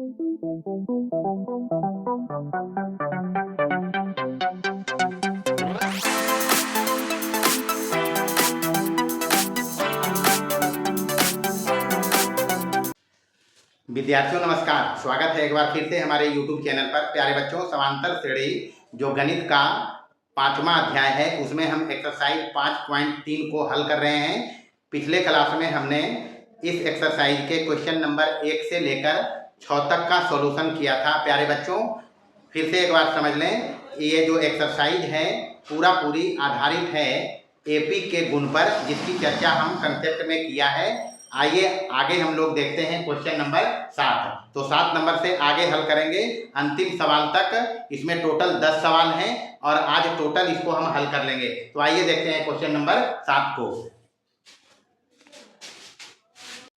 विद्यार्थियों नमस्कार, स्वागत है एक बार फिर से हमारे YouTube चैनल पर। प्यारे बच्चों, समांतर श्रेणी जो गणित का 5वां अध्याय है उसमें हम एक्सरसाइज 5.3 को हल कर रहे हैं। पिछले क्लास में हमने इस एक्सरसाइज के क्वेश्चन नंबर 1 से लेकर 6 तक का सॉल्यूशन किया था। प्यारे बच्चों, फिर से एक बार समझ लें, ये जो एक्सरसाइज है पूरी आधारित है एपी के गुण पर, जिसकी चर्चा हम कंसेप्ट में किया है। आइए आगे हम लोग देखते हैं क्वेश्चन नंबर 7। तो 7 नंबर से आगे हल करेंगे अंतिम सवाल तक। इसमें टोटल 10 सवाल हैं और आज टोटल इसको हम हल कर लेंगे। तो आइए देखते हैं क्वेश्चन नंबर 7 को।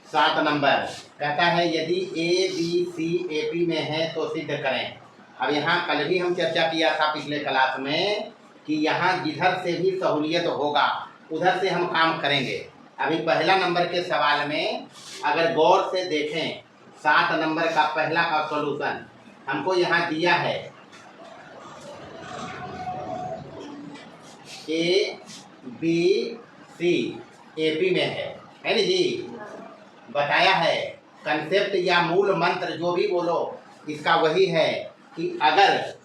7 नंबर कहता है यदि ए बी सी एपी में है तो सिद्ध करें। अब यहाँ कल भी हम चर्चा किया था पिछले क्लास में कि यहाँ जिधर से भी सहूलियत होगा उधर से हम काम करेंगे। अभी पहला नंबर के सवाल में अगर गौर से देखें, 7 नंबर का पहला का सॉल्यूशन हमको यहाँ दिया है। ए बी सी एपी में है ना जी, बताया है। कंसेप्ट या मूल मंत्र जो भी बोलो इसका वही है कि अगर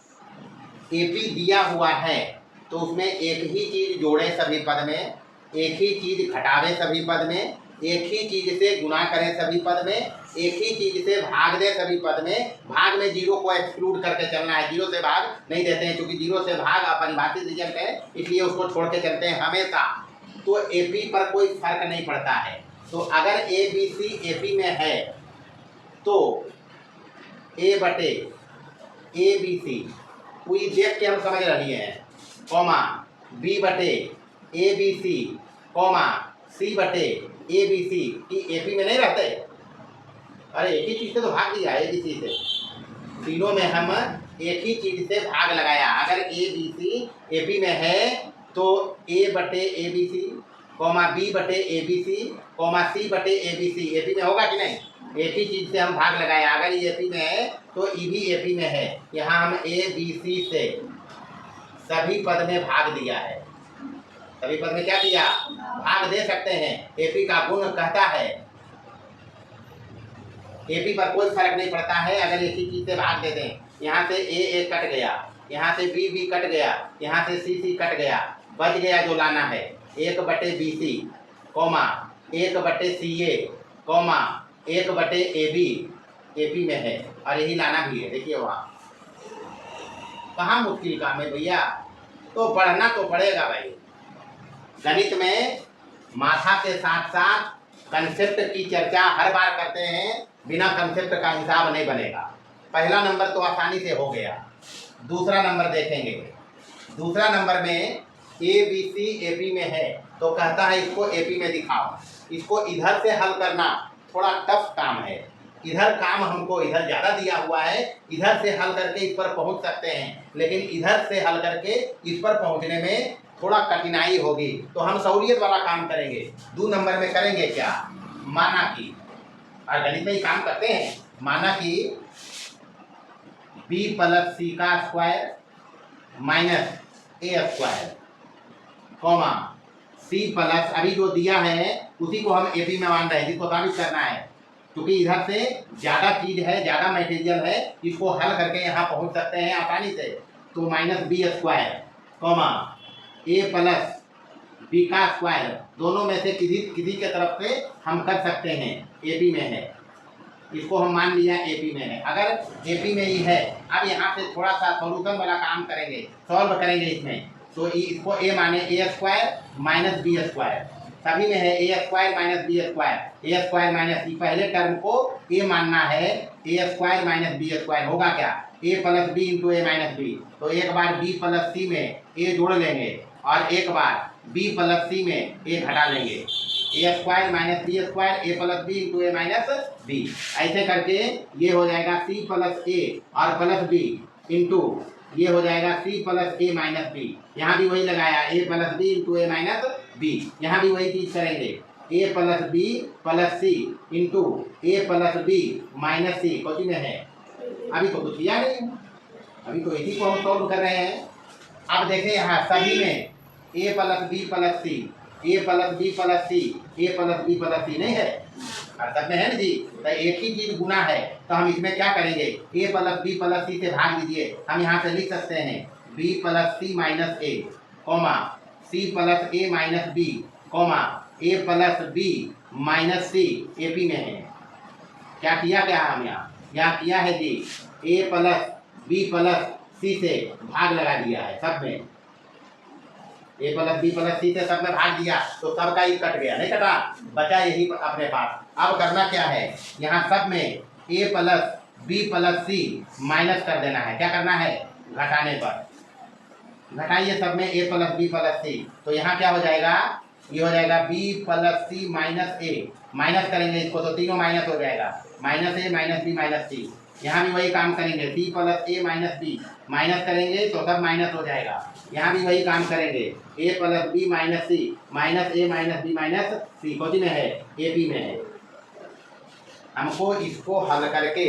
एपी दिया हुआ है तो उसमें एक ही चीज जोड़े सभी पद में, एक ही चीज घटावे सभी पद में, एक ही चीज से गुणा करें सभी पद में, एक ही चीज से भाग दे सभी पद में। भाग में जीरो को एक्सक्लूड करके चलना है, जीरो से भाग नहीं देते हैं क्योंकि जीरो से भाग अपरिभाषित रिजल्ट है, इसलिए उसको छोड़ के चलते हैं हमेशा। तो एपी पर कोई फर्क नहीं पड़ता है। तो अगर ए बी सी एपी में है तो ए बटे ए बी सी पूरी देख के हम समझ रही हैं, कॉमा बी बटे ए बी सी कॉमा सी बटे ए बी सी की एपी में नहीं रहते। अरे एक ही चीज से तो भाग दिया, ए बी सी से तीनों में हम एक ही चीज से भाग लगाया। अगर ए बी सी एपी में है तो ए बटे A B C comma B बटे ए बी सी कॉमा सी बटे ए बी सी एपी में होगा कि नहीं? एक ही चीज से हम भाग लगाया। अगर ये एपी में है तो ई भी एपी में है। यहाँ हम ए बी सी से सभी पद में भाग दिया है। सभी पद में क्या किया? भाग दे सकते हैं। एपी का गुण कहता है एपी पर कोई फर्क नहीं पड़ता है अगर एक ही चीज से भाग दे दें। यहाँ से ए कट गया, यहाँ से बी कट गया, यहाँ से सी कट गया, बच गया जो लाना है 1 बटे बी सी कॉमा 1 बटे सी ए कॉमा 1 बटे ए बी एपी में है और यही लाना भी है। देखिए वहाँ कहाँ मुश्किल काम है भैया, तो पढ़ना तो पड़ेगा भाई। गणित में माथा के साथ साथ कंसेप्ट की चर्चा हर बार करते हैं, बिना कंसेप्ट का हिसाब नहीं बनेगा। पहला नंबर तो आसानी से हो गया। दूसरा नंबर देखेंगे। दूसरा नंबर में ए बी सी एपी में है तो कहता है इसको एपी में दिखाओ। इसको इधर से हल करना थोड़ा टफ काम है। इधर काम हमको इधर ज़्यादा दिया हुआ है, इधर से हल करके इस पर पहुंच सकते हैं, लेकिन इधर से हल करके इस पर पहुंचने में थोड़ा कठिनाई होगी। तो हम सहूलियत वाला काम करेंगे। 2 नंबर में करेंगे क्या? माना कि, और गणित में ही काम करते हैं, माना कि बी प्लस सी का square minus A square comma C plus, अभी जो दिया है उसी को हम एपी में मान रहे हैं, जिसको साबित करना है। क्योंकि इधर से ज़्यादा चीज है, ज़्यादा मटेरियल है, इसको हल करके यहाँ पहुँच सकते हैं आसानी से। तो minus B square comma A plus B का स्क्वायर, दोनों में से किसी के तरफ से हम कर सकते हैं, एपी में है। इसको हम मान लिया एपी में है। अगर एपी में ही है, अब यहाँ से थोड़ा सा सॉल्यूशन वाला काम करेंगे, सॉल्व करेंगे इसमें। तो इसको ए माने ए स्क्वायर माइनस बी स्क्वायर, सभी में है ए स्क्वायर माइनस बी स्क्वायर। ए स्क्वायर माइनस बी, पहले टर्म को ए मानना है, ए स्क्वायर माइनस बी स्क्वायर होगा क्या? ए plus B into A minus B. तो एक बार बी प्लस सी में ए जोड़ लेंगे और एक बार बी प्लस सी में ए घटा लेंगे। ए square minus B square A plus B into A minus B. ऐसे करके ये हो जाएगा सी प्लस ए और प्लस बी इंटू ये हो जाएगा सी प्लस ए माइनस बी। यहाँ भी वही लगाया, ए plus B into A minus B. यहाँ भी वही चीज करेंगे, ए प्लस बी प्लस सी इंटू ए प्लस बी माइनस सी। कौन में है? अभी तो कुछ किया नहीं, अभी तो इसी को हम सॉल्व कर रहे हैं। अब देखें यहाँ सभी में a plus B plus C, A plus B plus C, A plus B plus C नहीं है, और सब में है ना जी। तो एक ही चीज गुना है, तो हम इसमें क्या करेंगे, a प्लस बी प्लस सी से भाग दीजिए। हम यहाँ से लिख सकते हैं b plus C minus A, comma C plus A minus B, comma A plus B minus C, AP में है। क्या किया क्या हम यहाँ किया है जी, ए प्लस बी प्लस सी से भाग लगा दिया है सब में, ए प्लस बी प्लस सी से सब में भाग दिया, तो सब का ही कट गया, नहीं कटा, बचा यही अपने पास। अब करना क्या है, यहाँ सब में ए प्लस बी प्लस सी माइनस कर देना है। क्या करना है, घटाने पर घटाइए सब में ए प्लस बी प्लस सी, तो यहाँ क्या हो जाएगा, ये हो जाएगा B plus C minus A, minus करेंगे इसको तो तीनों माइनस हो जाएगा, minus A minus B minus सी। यहाँ भी वही काम करेंगे, सी plus A minus B, minus करेंगे तो सब माइनस हो जाएगा। यहाँ भी वही काम करेंगे, ए plus B minus C, minus A minus B minus सी, कौन में है, ए पी में है। हमको इसको हल करके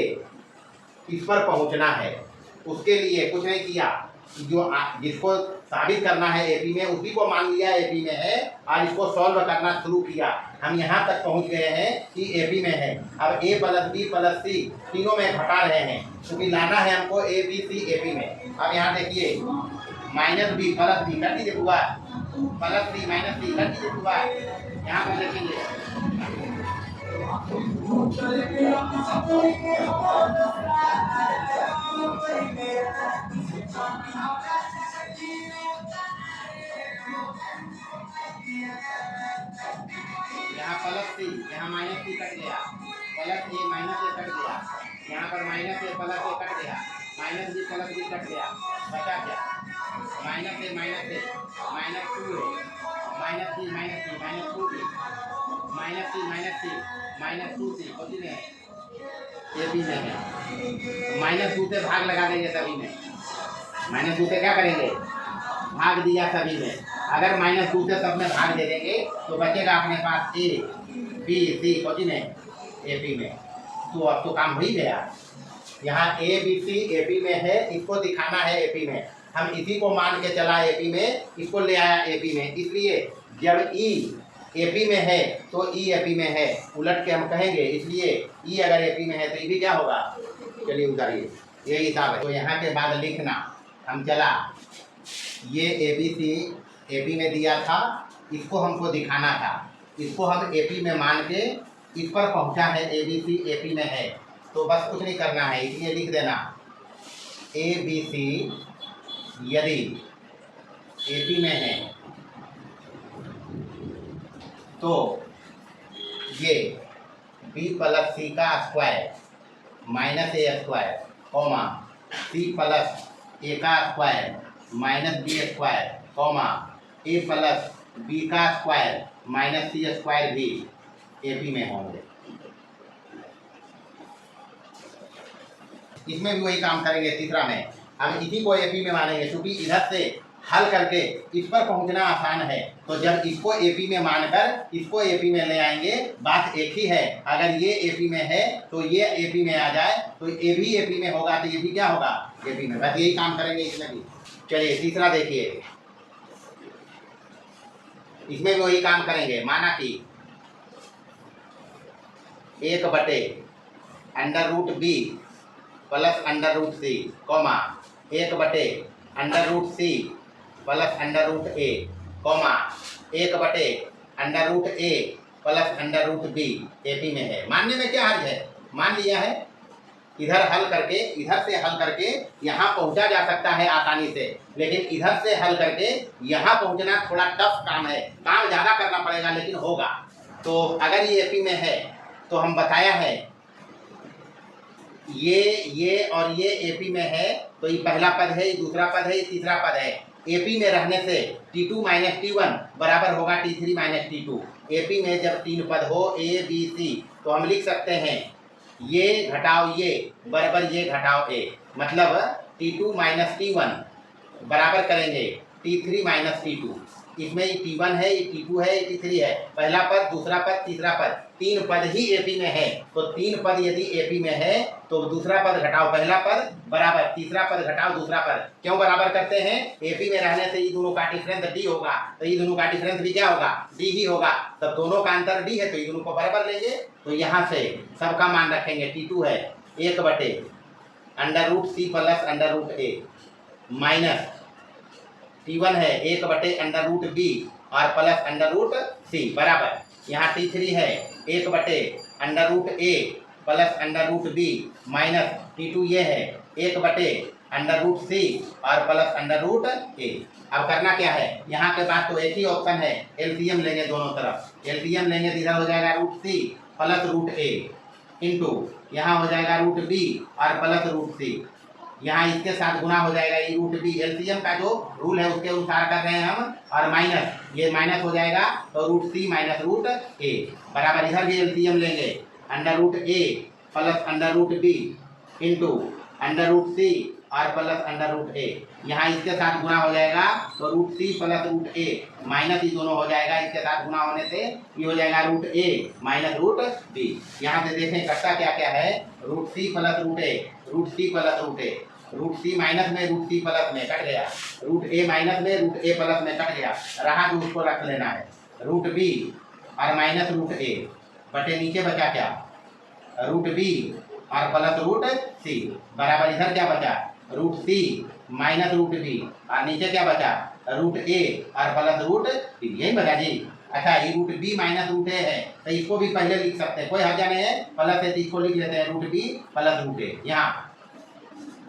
इस पर पहुँचना है, उसके लिए कुछ नहीं किया, जो जिसको साबित करना है एपी में उसी को मान लिया एपी में है, और इसको सॉल्व करना शुरू किया। हम यहाँ तक पहुँच गए हैं कि एपी में है। अब ए प्लस बी प्लस सी तीनों में घटा रहे हैं, क्योंकि लाना है हमको ए बी सी एपी में। अब यहाँ देखिए माइनस बी प्लस सी कर दीजिए हुआ, प्लस सी माइनस सी कर दीजिए हुआ। यहाँ पर देखेंगे यहाँ प्लस सी, यहाँ माइनस सी कट गया, plus A minus A cut गया, यहाँ पर minus A plus A cut गया, minus B plus B cut गया, बचा क्या, माइनस ए माइनस 2 है, minus C minus 2 B, minus C minus 2 C, कौन में है, ए बी में है। माइनस 2 से भाग लगा देंगे सभी में, माइनस 2 से क्या करेंगे, भाग दिया सभी में। अगर माइनस 2 से सब में भाग दे देंगे तो बचेगा अपने पास ए बी सी, कौन में, ए पी में। तो अब तो काम हो ही गया, यहाँ ए बी सी ए पी में है, इसको दिखाना है ए पी में। हम इसी को मान के चला ए पी में, इसको ले आया ए पी में, इसलिए जब ई ए पी में है तो ई ए पी में है, उलट के हम कहेंगे। इसलिए ई अगर ए पी में है तो ई भी क्या होगा, चलिए उतारिए, यही हिसाब है। तो यहाँ के बाद लिखना, हम चला ये ए बी सी ए पी में दिया था, इसको हमको दिखाना था, इसको हम ए पी में मान के इस पर पहुँचा है, A B C A P में है, तो बस कुछ नहीं करना है, इसलिए लिख देना ए बी सी यदि ए पी में है तो ये बी प्लस सी का square minus A square, comma C plus A का square minus B square, comma A plus B का स्क्वायर माइनस सी स्क्वायर भी ए पी में होंगे। इसमें भी वही काम करेंगे, तीसरा में हम इसी को ए पी में मानेंगे, क्योंकि इधर से हल करके इस पर पहुंचना आसान है। तो जब इसको ए पी में मानकर इसको ए पी में ले आएंगे, बात एक ही है। अगर ये ए पी में है तो ये ए पी में आ जाए, तो ये भी ए पी में होगा, तो ये भी क्या होगा, ए पी में। बस यही काम करेंगे इसमें भी। चलिए तीसरा देखिए, इसमें भी वही काम करेंगे। माना कि 1/√b plus √c, comma 1/√c plus √a, comma 1/√a plus √b A P में है। मानने में क्या हर्ज है, मान लिया है। इधर हल करके, इधर से हल करके यहाँ पहुँचा जा सकता है आसानी से, लेकिन इधर से हल करके यहाँ पहुँचना थोड़ा टफ काम है, काम ज़्यादा करना पड़ेगा, लेकिन होगा। तो अगर ये ए पी में है तो हम बताया है ये और ये ए पी में है, तो ये पहला पद है, ये दूसरा पद है, ये तीसरा पद है। ए पी में रहने से T2 - T1 बराबर होगा T3 - T2। ए पी में जब 3 पद हो ए बी सी, तो हम लिख सकते हैं ये घटाओ ये बराबर ये घटाओ ए, मतलब T2 - T1 बराबर करेंगे T3 - T2। इसमें ये T1 है, ये T2 है, ये T3 है, पहला पद, दूसरा पद, तीसरा पद, तीन पद ही एपी में है, तो तीन पद यदि एपी में है तो दूसरा पद घटाओ पहला पद बराबर, तीसरा पद घटाओ दूसरा पद। क्यों बराबर करते हैं? एपी में रहने से ये दोनों का डिफरेंस डी होगा, तो ये दोनों का डिफरेंस भी क्या होगा? डी ही होगा। तब दोनों का अंतर डी है तो ये दोनों को बराबर लेंगे। तो यहाँ से सबका मान रखेंगे। T2 है 1/√C plus √A minus T1 है 1/√B और प्लस √C बराबर। यहाँ T3 है 1/√A plus √B minus T2 ये है 1/√C और प्लस √A। अब करना क्या है? यहाँ के बाद तो एक ही ऑप्शन है, एलसीएम लेंगे दोनों तरफ। एलसीएम लेंगे तो इधर हो जाएगा √C प्लस √A इंटू यहाँ हो जाएगा √B और प्लस √C। यहाँ इसके साथ गुना हो जाएगा ये √B। एलसीएम का जो रूल है उसके अनुसार कर रहे हैं हम, और माइनस ये माइनस हो जाएगा तो √C माइनस √A बराबर। इधर भी एलसीएम लेंगे, √A plus √B into √C और प्लस √A। यहाँ इसके साथ गुना हो जाएगा तो √C प्लस √A माइनस ये दोनों हो जाएगा, इसके साथ गुना होने से ये हो जाएगा √A माइनस √B। यहाँ से देखें करता क्या क्या है, √C plus √A, √C plus √A, √C minus में √C प्लस में कट गया, √A माइनस में √A प्लस में कट गया, रहा जो उसको रख लेना है √B और माइनस √A बटे नीचे बचा क्या? √B और प्लस √C बराबर। इधर क्या बचा? √C माइनस √B और नीचे क्या बचा? √A और प्लस √B, यही बचा जी। अच्छा ये √B माइनस √A है तो इसको भी पहले लिख सकते हैं, कोई हर्जा नहीं है, प्लस है तो इसको लिख लेते हैं √B प्लस √A। यहाँ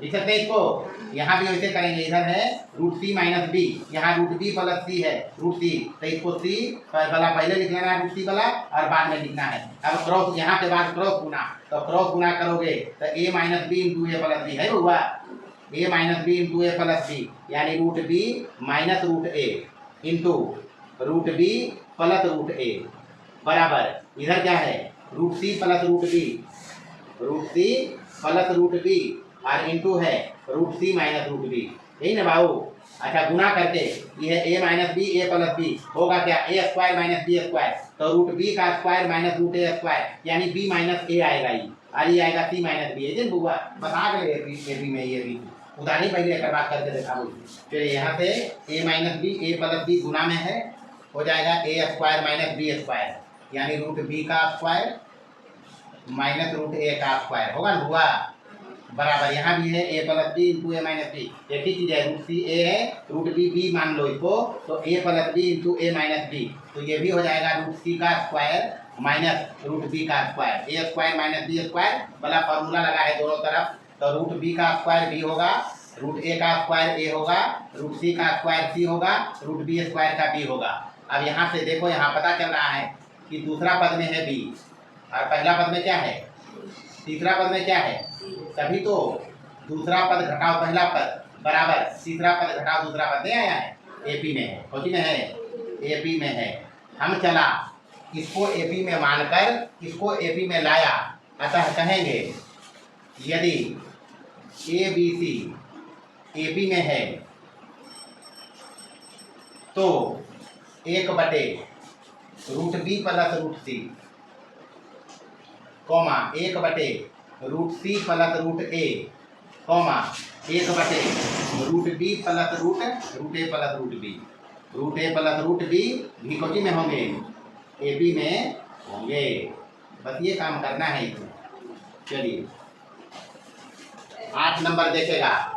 लिख सकते हैं इसको, यहाँ भी वैसे करेंगे। इधर है √C माइनस B, यहाँ √B प्लस C है √C, तो इसको C वाला पहले लिख लेना है √C वाला और बाद में लिखना है। अब क्रॉस यहाँ के बाद क्रॉस गुना, तो क्रॉस गुना करोगे तो A minus B into A plus B है हुआ, A minus B into A plus B यानी √B minus √A into √B plus √A बराबर। इधर क्या है? √C plus √B, √C plus √B और इंटू है √C माइनस √B, यही ना बाबू। अच्छा गुना करके ये है A minus B A plus B होगा क्या? A square minus B square, तो √B का स्क्वायर माइनस √A स्क्वायर यानी B माइनस A आएगा ये, और ये आएगा C माइनस B। है बुआ बता गए एपी में ये भी उदाहरण पहले एक बात करके देखा बोल। फिर यहाँ से A minus B A plus B गुना में है, हो जाएगा A square minus B square यानी √B का स्क्वायर माइनस √A का स्क्वायर होगा ना हुआ बराबर। यहाँ भी है A plus B into A minus B, एक ही चीज़ है, √C A है √B B मान लो इसको, तो A plus B into A minus B, तो ये भी हो जाएगा √C का स्क्वायर माइनस √B का square. A square minus B square वाला फॉर्मूला लगा है दोनों तरफ, तो √B का स्क्वायर B होगा, √A का स्क्वायर A होगा, √C का स्क्वायर C होगा, √B स्क्वायर का B होगा। अब यहाँ से देखो, यहाँ पता चल रहा है कि दूसरा पद में है B और पहला पद में क्या है? तीसरा पद में क्या है? तभी तो दूसरा पद घटाओ पहला पद बराबर, तीसरा पद घटाओ दूसरा पद नहीं आया है, एपी में है, कोची में है? एपी में है। हम चला इसको एपी में मानकर इसको एपी में लाया, अतः कहेंगे यदि ABC एपी में है तो 1/√B plus √C comma 1/√C plus √A comma 1/√B plus √A plus √B, √A plus √B भी कोची में होंगे? एपी में होंगे। बस ये काम करना है इसमें। चलिए 8 नंबर देखेगा,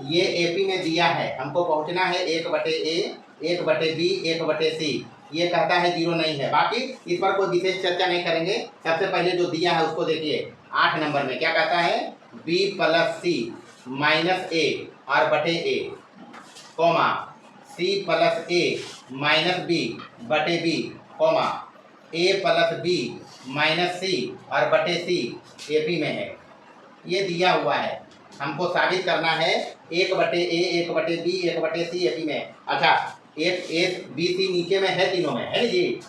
ये एपी में दिया है, हमको पहुंचना है 1/A 1/B 1/C। ये कहता है 0 नहीं है, बाकी इस पर कोई विशेष चर्चा नहीं करेंगे। सबसे पहले जो दिया है उसको देखिए, 8 नंबर में क्या कहता है? B plus C minus A और बटे A comma C plus A minus B बटे B comma A plus B minus C और बटे C एपी में है। ये दिया हुआ है, हमको साबित करना है 1/A 1/B 1/C एपी में। अच्छा एक बी सी नीचे में है, तीनों में है जी,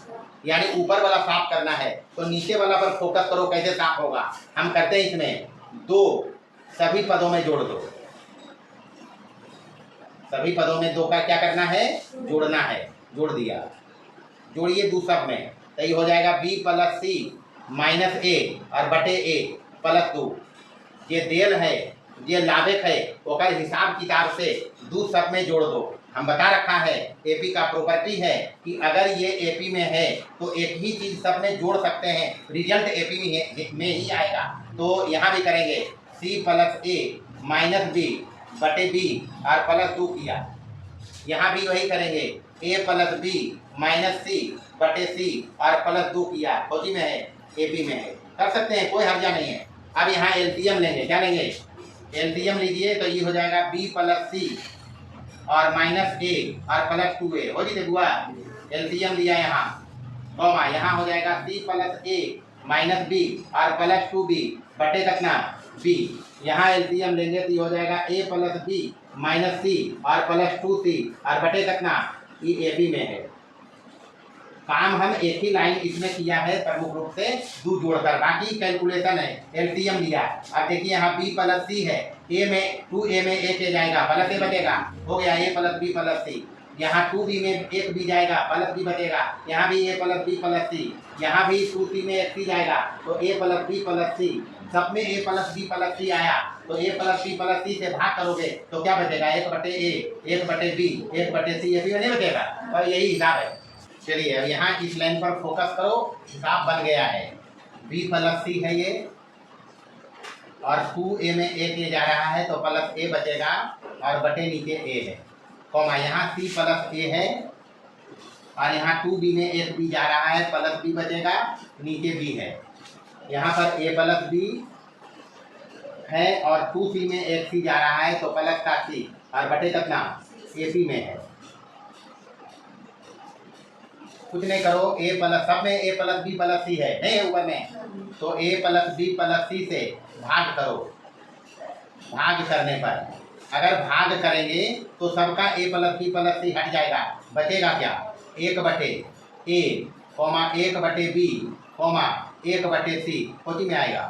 यानी ऊपर वाला साफ करना है, तो नीचे वाला पर फोकस करो कैसे साफ होगा। हम करते हैं इसमें 2 सभी पदों में जोड़ दो, सभी पदों में 2 का क्या करना है? जोड़ना है। जोड़ दिया, जोड़िए 2 सब में, तो ये हो जाएगा B plus C minus A और बटे ए प्लस 2 ये देल है, ये लाभक है, ओकर हिसाब किताब से दो सब में जोड़ दो। हम बता रखा है एपी का प्रॉपर्टी है कि अगर ये एपी में है तो एक ही चीज सब में जोड़ सकते हैं, रिजल्ट एपी में ही आएगा। तो यहाँ भी करेंगे सी प्लस ए माइनस बी बटे बी और प्लस 2 किया। यहाँ भी वही करेंगे ए प्लस बी माइनस सी बटे सी और प्लस 2 किया। फौजी में है, एपी में है, कर सकते हैं, कोई हर्जा नहीं है। अब यहाँ एलसीएम लेंगे, क्या लेंगे? एलसीएम लीजिए तो ये हो जाएगा बी प्लस सी और माइनस ए और प्लस 2a हो जी बुआ। एलसीएम लिया यहाँ, कॉमा यहाँ हो जाएगा सी प्लस ए माइनस बी और प्लस 2b बटे कितना b। यहाँ एलसीएम लेंगे तो ये हो जाएगा a plus B minus C और प्लस 2c और बटे कितना, ये एपी में है। काम हम एक ही लाइन इसमें किया है प्रमुख रूप से दो जोड़कर, बाकी कैलकुलेशन है एलसीएम लिया। अब देखिए यहाँ b प्लस सी है, a में 2a में एक ए जाएगा प्लस ए बचेगा, हो गया a plus B plus C. यहाँ 2b में एक b जाएगा प्लस b बचेगा, यहाँ भी a plus B plus C, यहाँ भी 2c में एक c जाएगा तो a प्लस बी प्लस सी। सब में a प्लस बी प्लस सी आया तो a प्लस बी प्लस सी से भाग करोगे तो क्या बचेगा, एक बटे ए, एक बटे बी, एक बटे सी, ये भी नहीं बचेगा। और यही हिसाब है। चलिए अब यहाँ इस लाइन पर फोकस करो, हिसाब बन गया है। b प्लस सी है ये और 2a में एक ए जा रहा है तो प्लस ए बचेगा और बटे नीचे a है, कॉमा यहाँ c प्लस ए है और यहाँ 2b में एक b जा रहा है प्लस b बचेगा, नीचे b है। यहाँ पर a प्लस b है और 2c में एक c जा रहा है तो प्लस का c और बटे कितना, AP में है। कुछ नहीं करो, a प्लस सब में a प्लस बी प्लस सी है, नहीं है ऊपर में, तो a प्लस बी प्लस सी से भाग करो। भाग करने पर अगर भाग करेंगे तो सबका a प्लस बी प्लस सी हट जाएगा, बचेगा क्या, एक बटे a कॉमा एक बटे b कॉमा एक बटे सी, कोटी में आएगा।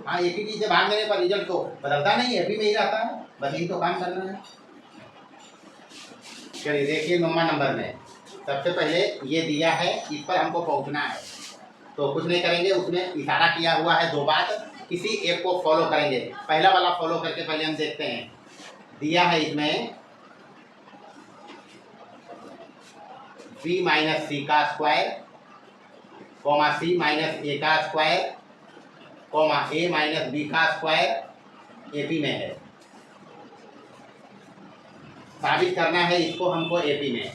हाँ, एक ही चीज से भाग देने पर रिजल्ट तो बदलता नहीं, एपी में ही रहता है, बस यही तो काम करना है। चलिए देखिए 9वां नंबर में सबसे पहले ये दिया है, इस पर हमको पहुंचना है तो कुछ नहीं करेंगे, उसमें इशारा किया हुआ है 2 बात, किसी एक को फॉलो करेंगे। पहला वाला फॉलो करके पहले हम देखते हैं। दिया है इसमें b माइनस सी का square comma C minus A का स्क्वायर कॉमा ए माइनस बी का स्क्वायर एपी में है। साबित करना है इसको हमको एपी में।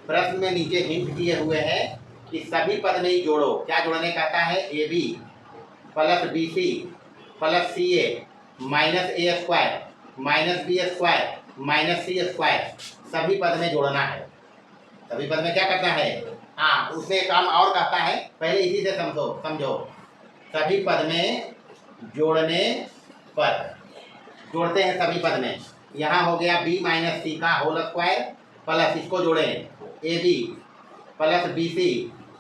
प्रश्न में नीचे हिंट दिए हुए हैं कि सभी पद में ही जोड़ो। क्या जोड़ने कहता है, A B plus B C plus C A minus A square minus B square minus C square, सभी पद में जोड़ना है। सभी पद में क्या करता है, हाँ उसमें काम और कहता है, पहले इसी से समझो। सभी पद में जोड़ने पर जोड़ते हैं सभी पद में। यहाँ हो गया b माइनस सी का होल स्क्वायर प्लस इसको जोड़ें A B plus B C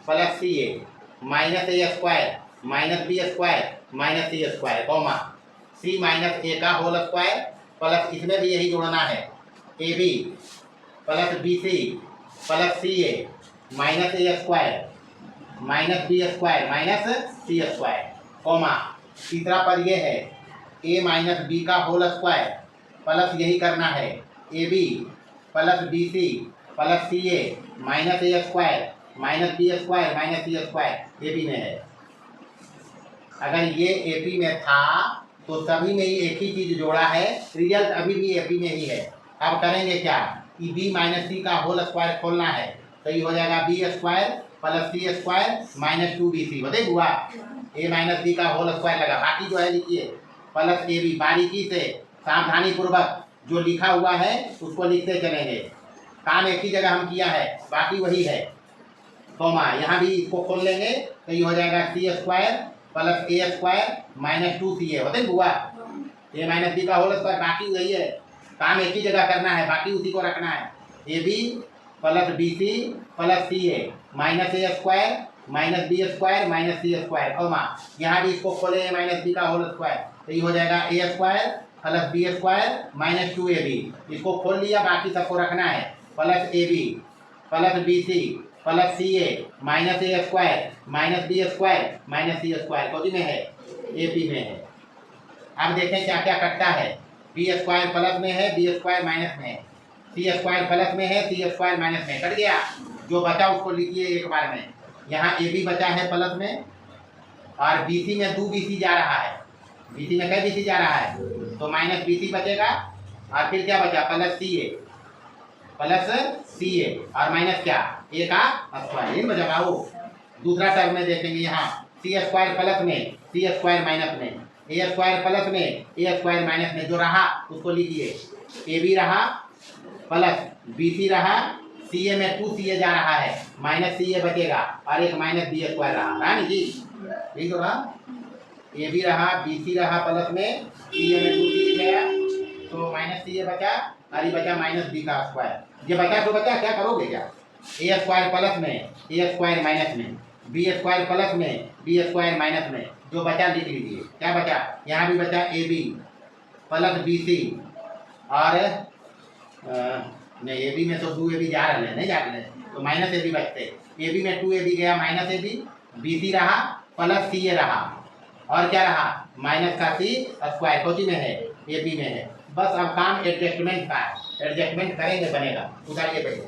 plus C A minus A square minus B square minus C square comma C minus A का होल स्क्वायर प्लस इसमें भी यही जोड़ना है A B plus B C plus C A minus A square minus B square minus C square comma तीसरा पद ये है ए माइनस बी का होल स्क्वायर प्लस यही करना है A B plus B C plus C A minus A square minus B square minus C square A P में है। अगर ये ए पी में था तो सभी में ही एक ही चीज़ जोड़ा है, रिजल्ट अभी भी ए पी में ही है। अब करेंगे क्या कि बी माइनस सी का होल स्क्वायर खोलना है तो ये हो जाएगा बी स्क्वायर प्लस सी स्क्वायर माइनस 2bc बताइए हुआ। ए माइनस बी का होल स्क्वायर लगा, बाकी जो है लिखिए प्लस ए बी, बारीकी से सावधानी पूर्वक जो लिखा हुआ है उसको लिखते चलेंगे। काम एक ही जगह हम किया है, बाकी वही है। कॉमा यहाँ भी इसको खोल लेंगे तो ये हो जाएगा सी स्क्वायर प्लस ए स्क्वायर माइनस 2ca होते हुआ। ए माइनस बी का होल स्क्वायर बाकी वही है, काम एक ही जगह करना है, बाकी उसी को रखना है। A B plus B C plus C A minus A square minus B square minus C square comma यहाँ भी इसको खोले ए माइनस बी का होल स्क्वायर तो ये हो जाएगा A square plus B square minus 2ab, इसको खोल लिया, बाकी सबको रखना है plus A B plus B C plus C A minus A square minus B square minus C square कौन में है, ए पी में है। अब देखें क्या क्या कटता है, बी स्क्वायर प्लस में है, बी स्क्वायर माइनस में है, सी स्क्वायर प्लस में है, सी स्क्वायर माइनस में, कट गया। जो बचा उसको लिखिए एक बार में। यहाँ ए बी बचा है प्लस में, और बी सी में 2 बी सी जा रहा है, बी सी में क्या बी सी जा रहा है, तो माइनस बी सी बचेगा, और फिर क्या बचा प्लस सी ए और माइनस क्या ए का स्क्वायर, इन बचा बाबू। दूसरा टर्म में देखेंगे यहाँ सी स्क्वायर प्लस में, सी स्क्वायर माइनस में, ए स्क्वायर प्लस में, ए स्क्वायर माइनस में, जो रहा उसको लिखिए, ए बी रहा प्लस बी सी रहा, सी ए में 2 सी ए जा रहा है, माइनस सी ए बचेगा, और एक माइनस बी स्क्वायर रहा ना जी, ठीक तो रहा। ए बी रहा, बी सी रहा प्लस में, सी ए में 2 सी ए गया, तो माइनस सी ए बचा, और ये बचा माइनस बी का स्क्वायर। ये बचा तो बचा, क्या करोगे क्या, ए स्क्वायर प्लस में, ए स्क्वायर माइनस में, बी स्क्वायर प्लस में, बी स्क्वायर माइनस में, जो बचा लिख लीजिए। क्या बचा, यहाँ भी बचा A B plus B C, और नहीं ए बी में तो 2 ए बी जा रहे हैं, नहीं जा रहे हैं, तो माइनस ए बी बचते, ए बी में 2 ए बी गया, माइनस ए बी सी रहा प्लस सी ए रहा, और क्या रहा माइनस का सी स्क्वायर कोची में है, ए बी में है। बस अब काम एडजस्टमेंट का है, एडजस्टमेंट करेंगे बनेगा। उतारिए पहले,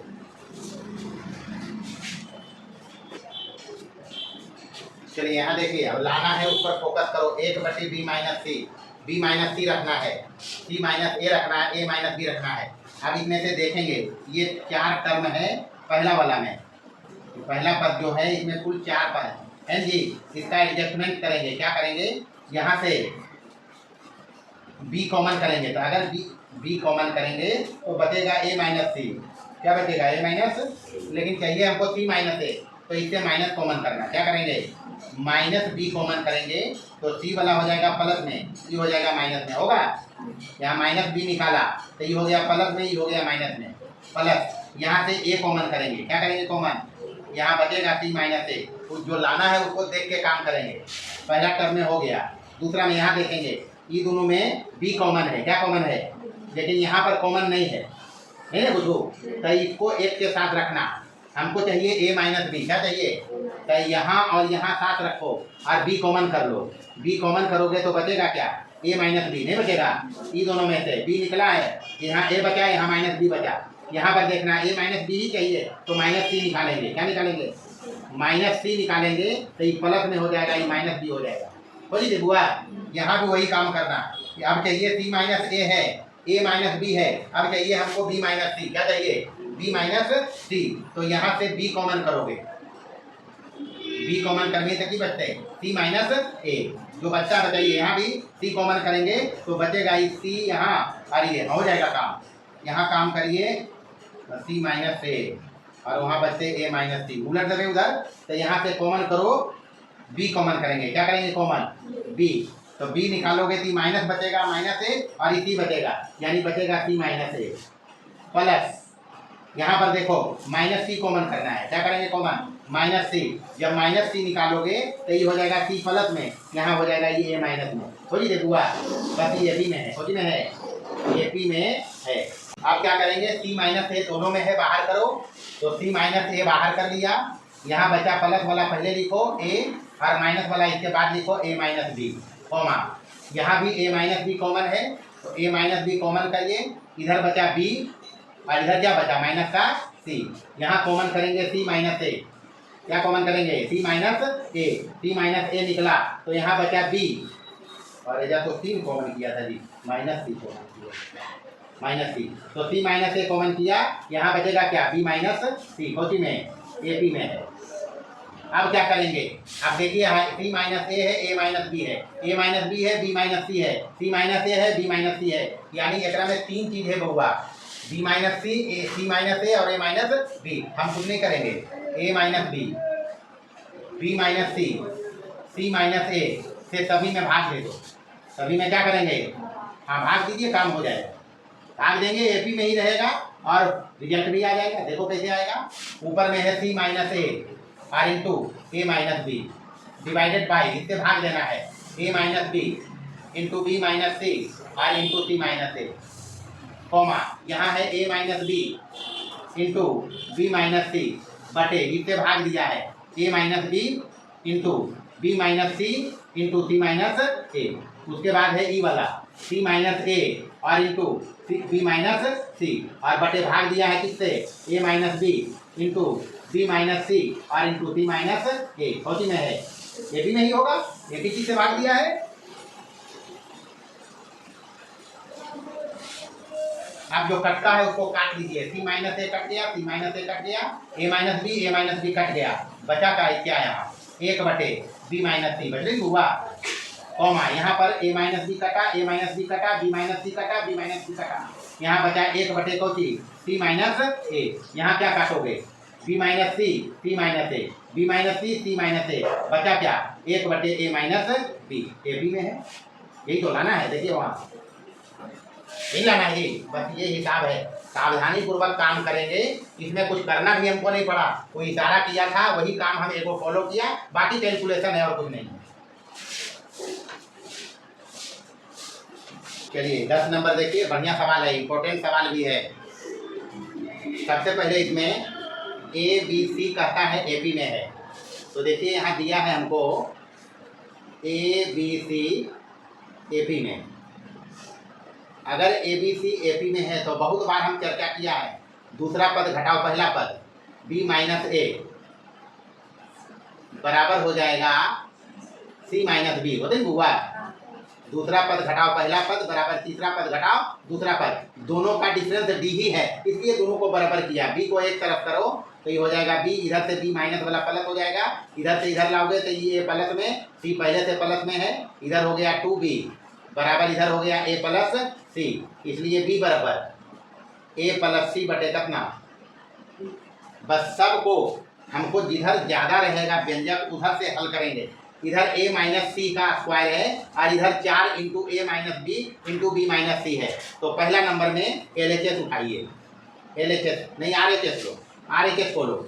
चलिए यहाँ देखिए, अब लाना है उस पर फोकस करो। 1/b माइनस सी, b माइनस सी रखना है, c माइनस ए रखना है, a माइनस बी रखना है। अब इसमें से देखेंगे ये 4 टर्म है पहला वाला में, पहला पद जो है इसमें कुल 4 पद है जी। इसका एडजस्टमेंट करेंगे, क्या करेंगे, यहाँ से b कॉमन करेंगे, तो अगर b कॉमन करेंगे तो बचेगा a माइनस सी, क्या बचेगा a माइनस, लेकिन चाहिए हमको c माइनस ए, तो इससे माइनस कॉमन करना, क्या करेंगे माइनस बी कॉमन करेंगे, तो सी वाला हो जाएगा प्लस में, ये हो जाएगा माइनस में, होगा। यहाँ माइनस बी निकाला तो ये हो गया प्लस में, ये हो गया माइनस में, प्लस यहाँ से ए कॉमन करेंगे, क्या करेंगे कॉमन, यहाँ बचेगा सी माइनस ए, जो लाना है उसको देख के काम करेंगे। पहला टर्म में हो गया, दूसरा में यहाँ देखेंगे, ये दोनों में बी कॉमन है, क्या कॉमन है, लेकिन यहाँ पर कॉमन नहीं है, नहीं ना बुझो, तो इसको एक के साथ रखना। हमको चाहिए ए माइनस बी, क्या चाहिए, तो यहाँ और यहाँ साथ रखो और बी कॉमन कर लो। बी कॉमन करोगे तो बचेगा क्या, ए माइनस बी, नहीं बचेगा, ये दोनों में से बी निकला है, यहाँ ए बचा, यहाँ माइनस बी बचा। यहाँ पर देखना ए माइनस बी ही चाहिए, तो माइनस सी निकालेंगे, क्या निकालेंगे माइनस सी निकालेंगे, तो ये प्लस में हो जाएगा, ये माइनस बी हो जाएगा। बोलिए बुआ, यहाँ भी वही काम करना। अब चाहिए सी माइनस ए है, ए माइनस बी है, अब चाहिए हमको बी माइनस सी, क्या चाहिए बी माइनस सी, तो यहाँ से बी कॉमन करोगे, बी कॉमन करने से की बचते हैं सी माइनस ए, जो बच्चा बताइए, यहाँ भी सी कॉमन करेंगे तो बचेगा सी, यहाँ और ये हो जाएगा काम। यहाँ काम करिए सी माइनस ए, और वहाँ बचते ए माइनस सी, उलट देवे उधर, तो यहाँ से कॉमन करो, बी कॉमन करेंगे, क्या करेंगे कॉमन बी, तो बी निकालोगे तो माइनस बचेगा माइनस ए, और सी बचेगा, यानी बचेगा सी माइनस ए प्लस, यहाँ पर देखो माइनस सी कॉमन करना है, क्या करेंगे कॉमन माइनस सी, जब माइनस सी निकालोगे तो ये हो जाएगा सी प्लस में, यहाँ हो जाएगा ये ए माइनस में। खोजी देखुआ, बस ये ए पी में है, खोजी में है, ए पी में है। आप क्या करेंगे, सी माइनस ए दोनों में है, बाहर करो, तो सी माइनस ए बाहर कर लिया, यहाँ बचा प्लस वाला पहले लिखो ए, और माइनस वाला इसके बाद लिखो ए माइनस बी, कॉमा, यहाँ भी ए माइनस बी कॉमन है, तो ए माइनस बी कॉमन करिए, इधर बचा बी, और इधर क्या बचा माइनस का सी, यहाँ कॉमन करेंगे सी माइनस ए, क्या कॉमन करेंगे सी माइनस ए, सी माइनस ए निकला, तो यहाँ बचा बी, और इधर तो सी कॉमन किया था जी, माइनस सी कॉमन किया, माइनस सी, तो सी माइनस ए कॉमन किया, यहाँ बचेगा क्या बी माइनस सी, कौन सी में ए पी में है। अब क्या करेंगे, अब देखिए सी माइनस ए है, ए माइनस बी है, ए माइनस बी है, बी माइनस सी है, सी माइनस ए है, बी माइनस सी है, यानी एक में 3 चीज है बहुआ, B minus C, C minus A और ए माइनस बी। हम कुछ नहीं करेंगे, ए minus B, B minus C minus ए से सभी में भाग दे दो, सभी में क्या करेंगे, हाँ भाग दीजिए, काम हो जाएगा, भाग देंगे, ए पी में ही रहेगा और रिजल्ट भी आ जाएगा। देखो कैसे आएगा, ऊपर में है सी माइनस ए और into A minus B, divided by, इससे भाग देना है, A minus B into B minus C और into C minus A, comma, यहाँ है A minus B into B minus C बटे इससे भाग दिया है A minus B into B minus C into C minus A. उसके बाद है ई वाला सी माइनस ए और इंटू बी माइनस सी और बटे भाग दिया है किससे A minus B into B minus C और इंटू सी माइनस ए। कौन में है ए बी में ही होगा, एक ही चीज से भाग दिया है। अब जो कटता है उसको काट लीजिए, सी माइनस ए कट गया, सी माइनस ए कट गया, ए माइनस बी कट गया, बचा का क्या यहाँ एक बटे बी माइनस सी बच रही हुआ कॉमा यहाँ पर ए माइनस बी कटा, ए माइनस बी कटा, बी माइनस सी कटा, बी माइनस सी कटा, यहाँ बचा एक बटे को सी माइनस ए। यहाँ क्या काटोगे बी माइनस सी माइनस ए, बी माइनस सी माइनस ए, बचा क्या एक बटे ए माइनस बी, ए बी में है। यही तो लाना है, देखिए वहाँ नहीं लाना है, बस ये हिसाब है। सावधानी पूर्वक काम करेंगे, इसमें कुछ करना भी हमको नहीं पड़ा, कोई इशारा किया था वही काम हम एक फॉलो किया, बाकी कैलकुलेशन है और कुछ नहीं। चलिए 10 नंबर देखिए, बढ़िया सवाल है, इंपॉर्टेंट सवाल भी है। सबसे पहले इसमें ए बी सी कहता है एपी में है, तो देखिए यहाँ दिया है हमको ए बी सी एपी में। अगर ए बी सी ए पी में है तो बहुत बार हम चर्चा किया है, दूसरा पद घटाओ पहला पद बी माइनस ए बराबर हो जाएगा सी माइनस बी, होते बुआ। दूसरा पद घटाओ पहला पद बराबर तीसरा पद घटाओ दूसरा पद, दोनों का डिफरेंस डी ही है, इसलिए दोनों को बराबर किया। बी को एक तरफ करो तो ये हो जाएगा बी, इधर से बी माइनस वाला प्लस हो जाएगा, इधर से इधर लाओगे तो ये प्लस में, सी पहले से प्लस में है, इधर हो गया 2b बराबर इधर हो गया ए प्लस सी, इसलिए बी बराबर ए प्लस सी बटे कितना। बस सबको हमको जिधर ज़्यादा रहेगा व्यंजक उधर से हल करेंगे। इधर ए माइनस सी का स्क्वायर है और इधर 4 into A minus B into B minus C है, तो पहला नंबर में एल एच एस उठाइए, एल एच एस नहीं आर एच एस लो, आर एच एस को लो,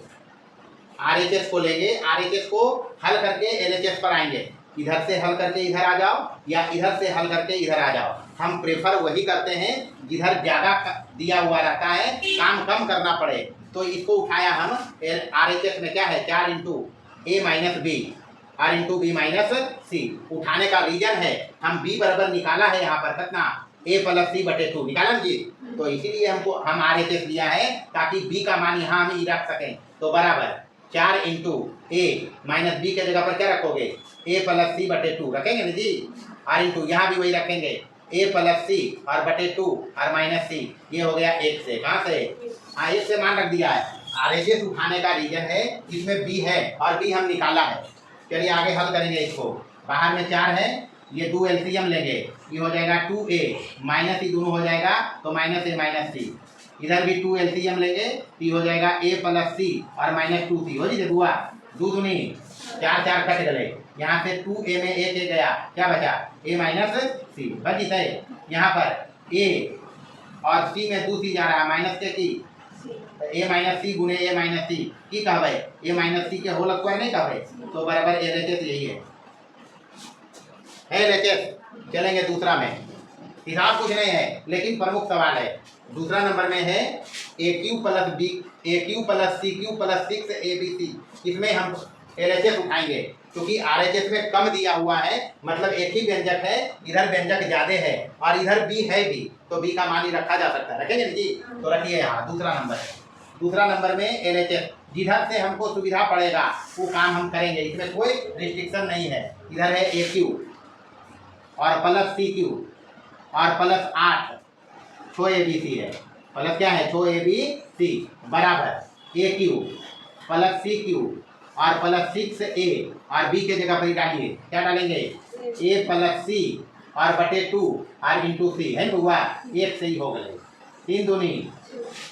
आर एच एस को लेंगे, आर एच एस को हल करके एल एच एस पर आएंगे। इधर से हल करके इधर आ जाओ या इधर से हल करके इधर आ जाओ, हम प्रेफर वही करते हैं जिधर ज़्यादा दिया हुआ रहता है, काम कम करना पड़े, तो इसको उठाया हम आर एच एस में क्या है 4 इंटू ए माइनस बी आर इंटू बी माइनस सी। उठाने का रीजन है हम बी बराबर निकाला है यहाँ पर कितना ए प्लस सी बटे 2 निकाला जी, तो इसीलिए हमको हम आर एच एस लिया है ताकि बी का मान यहाँ हम रख सकें। तो बराबर 4 इंटू ए माइनस बी के जगह पर क्या रखोगे ए प्लस सी बटे 2 रखेंगे ना जी, आर इंटू यहाँ भी वही रखेंगे ए प्लस सी और बटे 2 और माइनस सी, ये हो गया 1 से, कहाँ से 1 से मान रख दिया है। आर एच एस उठाने का रीजन है इसमें बी है और बी हम निकाला है। चलिए आगे हल करेंगे इसको, बाहर में 4 है, ये 2 एलसीएम लेंगे, ये हो जाएगा 2a माइनस सी दोनों हो जाएगा तो माइनस ए माइनस सी, इधर भी 2 एलसीएम लेंगे तो ये हो जाएगा ए प्लस सी और माइनस 2c हो जी दुआ, 2 दूनी 4 4 कट गए, यहाँ से 2a में एक ए गया, क्या बचा a माइनस सी बच जिसे यहाँ पर a और c में 2c जा रहा है माइनस के की ए माइनस सी गुने ए माइनस सी की कहवे ए माइनस सी के होल स्क्वायर नहीं कहवे, तो बराबर एल एच एस यही है एल एच एस। चलेंगे दूसरा में, हिसाब कुछ नहीं है लेकिन प्रमुख सवाल है। दूसरा नंबर में है A cube plus B A cube plus C cube plus 6 A B C, इसमें हम एल एच एस उठाएंगे क्योंकि आर एच एस में कम दिया हुआ है, मतलब एक ही व्यंजक है, इधर व्यंजक ज्यादा है और इधर बी है भी, तो बी का मान ही रखा जा सकता है, रखेंगे जी, तो रखिए यहाँ दूसरा नंबर है। दूसरा नंबर में एल एच एस जिधर से हमको सुविधा पड़ेगा वो काम हम करेंगे, इसमें कोई रिस्ट्रिक्शन नहीं है। इधर है ए क्यू और प्लस सी क्यू और प्लस 8 6 ए बी सी है, प्लस क्या है 6 ए बी सी बराबर ए क्यू प्लस सी क्यू और प्लस 6 ए और बी के जगह पर डालिए, क्या डालेंगे ए प्लस सी और बटे 2 और इंटू सी है हुआ, एक से ही हो गए, 3 दूनी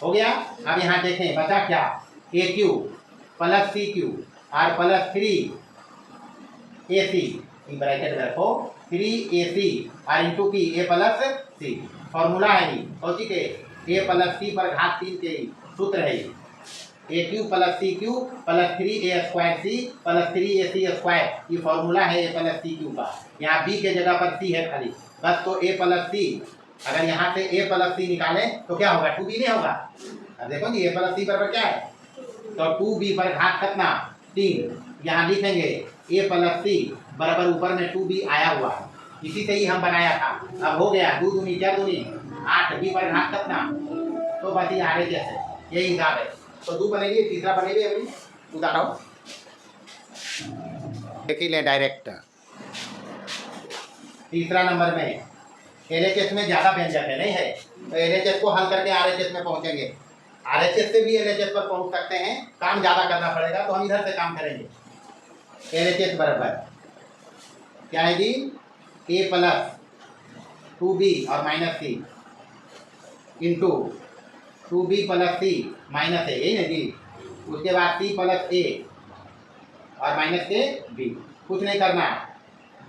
हो गया। अब यहाँ देखें बचा क्या ए क्यू प्लस सी क्यू और प्लस 3 ए सी, ब्रैकेट में रखो 3 ए सी और इंटू की ए प्लस सी, फॉर्मूला है ये कौची के ए प्लस सी पर घात 3 के सूत्र है A cube plus C cube plus 3 A square C plus 3 A C square, ये फॉर्मूला है ए प्लस सी क्यू का। यहाँ बी के जगह पर सी है खाली बस, तो ए प्लस सी, अगर यहाँ से ए प्लस सी निकालें तो क्या होगा 2b नहीं होगा। अब देखो जी ए प्लस सी बराबर क्या है तो 2b पर घात कितना 3 यहाँ लिखेंगे a प्लस c बराबर ऊपर में 2b आया हुआ है, इसी से ही हम बनाया था। अब हो गया 2 दूनी 4 दूनी 8 b पर घात कितना, तो बस ये आगे जैसे यही हिसाब है। तो 2 बनेगी, तीसरा बनेगी अभी उदाहरण देख ही ले डायरेक्ट। तीसरा नंबर में LHS में ज़्यादा व्यंजक है नहीं है, तो LHS को हल करके RHS में पहुंचेंगे। RHS से भी LHS पर पहुंच सकते हैं, काम ज़्यादा करना पड़ेगा तो हम इधर से काम करेंगे। LHS बराबर क्या है जी, a प्लस 2b और minus c into 2b plus c minus a, यही ना जी। उसके बाद c प्लस a और माइनस के b, कुछ नहीं करना,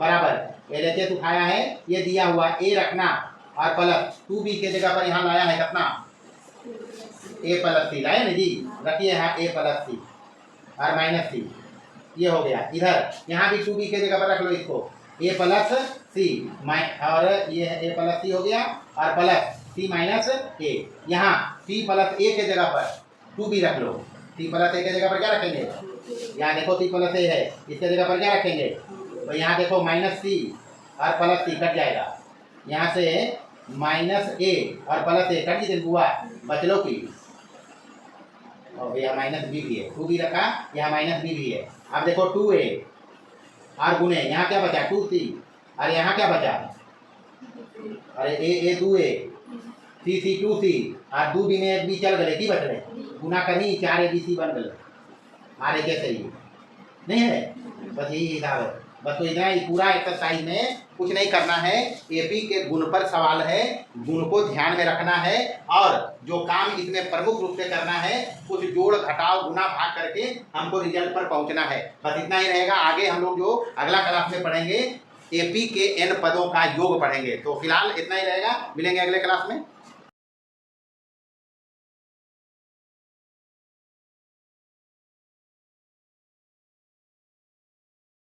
बराबर LHS उठाया है, ये दिया हुआ a रखना और प्लस 2b के जगह पर यहाँ लाया है कितना a प्लस c लाया ना जी, रखिए यहाँ a प्लस c और माइनस c, ये हो गया। इधर यहाँ भी 2b के जगह पर रख लो इसको, a प्लस c और ये a प्लस c हो गया और प्लस c माइनस a, यहाँ c प्लस a के जगह पर 2b रख लो, c प्लस a के जगह पर क्या रखेंगे, यहाँ देखो c प्लस a है, इसके जगह पर क्या रखेंगे, तो यहाँ देखो माइनस c और प्लस c कट जाएगा, यहाँ से माइनस a और प्लस a कट दीजिए बुआ, बचलो की, और यहाँ माइनस b भी है, 2b रखा, यहाँ माइनस b भी है। अब देखो 2a और गुने यहाँ क्या बचा 2c, अरे यहाँ क्या बचा, अरे a 2a c 2c और 2b में एक b चल गए, की बच रहे गुना करनी 4abc बन गए, आरे कैसे ही नहीं है, बस यही हिसाब है। बस तो इतना ही पूरा एक्सरसाइज में कुछ नहीं करना है, एपी के गुण पर सवाल है, गुण को ध्यान में रखना है और जो काम इसमें प्रमुख रूप से करना है कुछ जोड़ घटाव गुना भाग करके हमको रिजल्ट पर पहुंचना है। बस इतना ही रहेगा। आगे हम लोग जो अगला क्लास में पढ़ेंगे एपी के n पदों का योग पढ़ेंगे। तो फिलहाल इतना ही रहेगा, मिलेंगे अगले क्लास में।